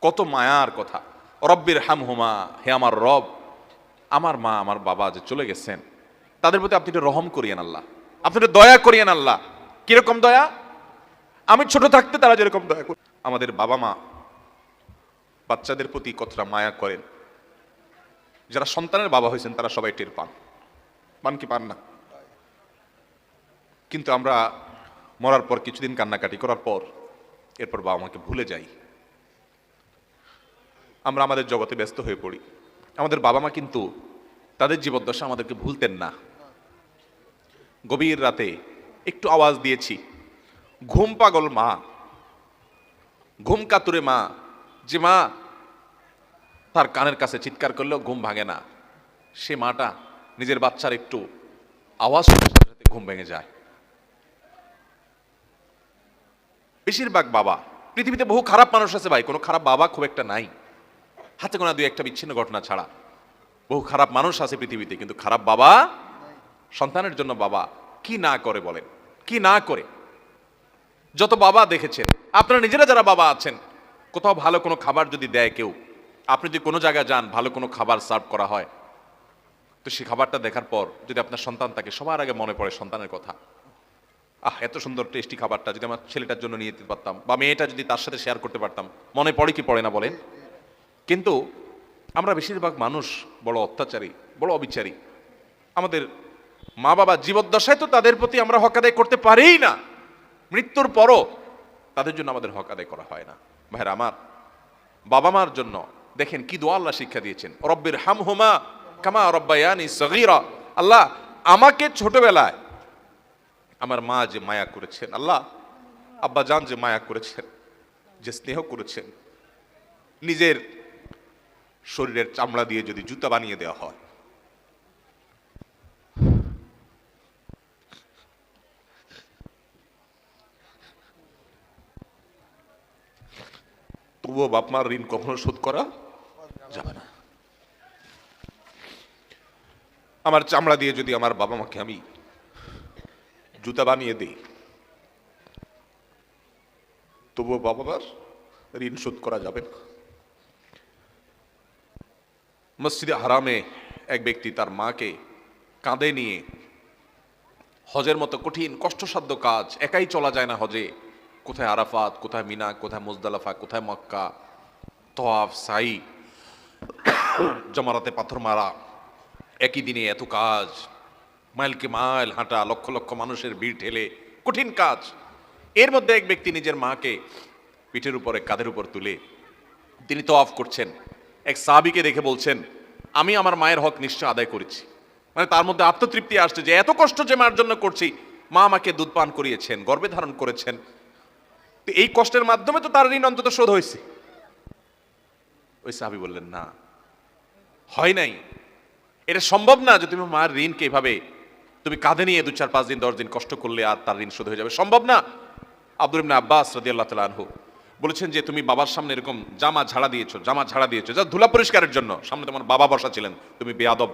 কত মায়ার কথা। রব্বির হামহুমা, হে আমার রব, আমার মা আমার বাবা যে চলে গেছেন তাদের প্রতি আপনি একটু রহম করিয়েন আল্লাহ, আপনি একটু দয়া করিয়েন আল্লাহ। কিরকম দয়া? আমি ছোট থাকতে তারা যেরকম দয়া করে, আমাদের বাবা মা বাচ্চাদের প্রতি কতটা মায়া করেন, যারা সন্তানের বাবা হয়েছেন তারা সবাই টের পান। পান কি পান না? কিন্তু আমরা মরার পর কিছুদিন কান্নাকাটি করার পর এরপর বাবা মাকে ভুলে যাই, আমরা আমাদের জগতে ব্যস্ত হয়ে পড়ি। আমাদের বাবা মা কিন্তু তাদের জীবদ্দশা আমাদেরকে ভুলতেন না। গভীর রাতে একটু আওয়াজ দিয়েছি, ঘুম পাগল মা, ঘুম কাতুরে মা, যে মা তার কানের কাছে চিৎকার করলেও ঘুম ভাঙে না, সে মাটা নিজের বাচ্চার একটু আওয়াজ শুনে সাথে সাথে ঘুম ভেঙে যায়। বেশিরভাগ বাবা, পৃথিবীতে বহু খারাপ মানুষ আছে ভাই, কোনো খারাপ বাবা খুব একটা নাই, হাতে গোনা দুই একটা বিচ্ছিন্ন ঘটনা ছাড়া বহু খারাপ মানুষ আছে পৃথিবীতে, কিন্তু খারাপ বাবা, সন্তানের জন্য বাবা কি না করে বলেন, কি না করে। যত বাবা দেখেছেন, আপনারা নিজেরা যারা বাবা আছেন, কোথাও ভালো কোনো খাবার যদি দেয় কেউ, আপনি যদি কোনো জায়গায় যান ভালো কোনো খাবার সার্ভ করা হয়, তো সেই খাবারটা দেখার পর যদি আপনার সন্তান থাকে, সবার আগে মনে পড়ে সন্তানের কথা। এত সুন্দর টেস্টি খাবারটা যদি আমার ছেলেটার জন্য নিয়ে যেতে পারতাম, বা মেয়েটা যদি তার সাথে শেয়ার করতে পারতাম, মনে পড়ে কি পড়ে না বলেন? কিন্তু আমরা বেশিরভাগ মানুষ বড় অত্যাচারী, বড় অবিচারী। আমাদের মা বাবা জীবদ্দশায় তো তাদের প্রতি আমরা হক আদায় করতে পারিই না, মৃত্যুর পরও তাদের জন্য আমাদের হক আদায় করা হয় না। ভাইরা আমার, বাবা মার জন্য দেখেন কি দোয়া আল্লাহ শিক্ষা দিয়েছেন, রব্বির হামহুমা কামা রব্বায়ানি সগীরা। আল্লাহ আমাকে ছোটবেলায় আমার মা যে মায়া করেছেন, আল্লাহ আব্বা জান যে মায়া করেছেন, যে স্নেহ করেছেন, নিজের শরীরের চামড়া দিয়ে যদি জুতা বানিয়ে দেওয়া হয়, তবুও বাপ মার ঋণ কখনো শোধ করা যাবে না। আমার চামড়া দিয়ে যদি আমার বাবা মাকে আমি জুতা বানিয়ে দিই, তবুও বাবা মার ঋণ শোধ করা যাবে না। মসজিদে হারামে এক ব্যক্তি তার মাকে কাঁধে নিয়ে হজের মতো কঠিন কষ্টসাধ্য কাজ, একাই চলা যায় না হজে, কোথায় আরাফাত, কোথায় মিনা, কোথায় মুজদালিফা, কোথায় মক্কা, তওয়াফ, সাই, জমারাতে পাথর মারা, একই দিনে এত কাজ, মাইলকে মাইল হাঁটা, লক্ষ লক্ষ মানুষের ভিড় ঠেলে কঠিন কাজ। এর মধ্যে এক ব্যক্তি নিজের মাকে পিঠের উপরে, কাঁধের উপর তুলে তিনি তওয়াফ করছেন। এক সাহাবীকে দেখে বলছেন, আমি আমার মায়ের হক নিশ্চয় আদায় করেছি। মানে তার মধ্যে আত্মতৃপ্তি আসছে যে এত কষ্ট যে মার জন্য করছি, মা আমাকে দুধ পান করিয়েছেন, গর্ভে ধারণ করেছেন, তো এই কষ্টের মাধ্যমে তো তার ঋণ অন্তত শোধ হয়েছে। ওই সাহাবী বললেন, না, হয় নাই, এটা সম্ভব না যে তুমি মায়ের ঋণকে এভাবে তুমি কাঁধে নিয়ে 2, 4, 5 দিন 10 দিন কষ্ট করলে আর তার ঋণ শোধ হয়ে যাবে, সম্ভব না। আব্দুল ইবনে আব্বাস রাদিয়াল্লাহু তাআলা আনহু বলেছেন যে তুমি বাবার সামনে এরকম জামা ঝাড়া দিয়েছো, যা ধুলা পরিষ্কারের জন্য, সামনে তোমার বাবা বসা ছিলেন, তুমি বেয়াদব,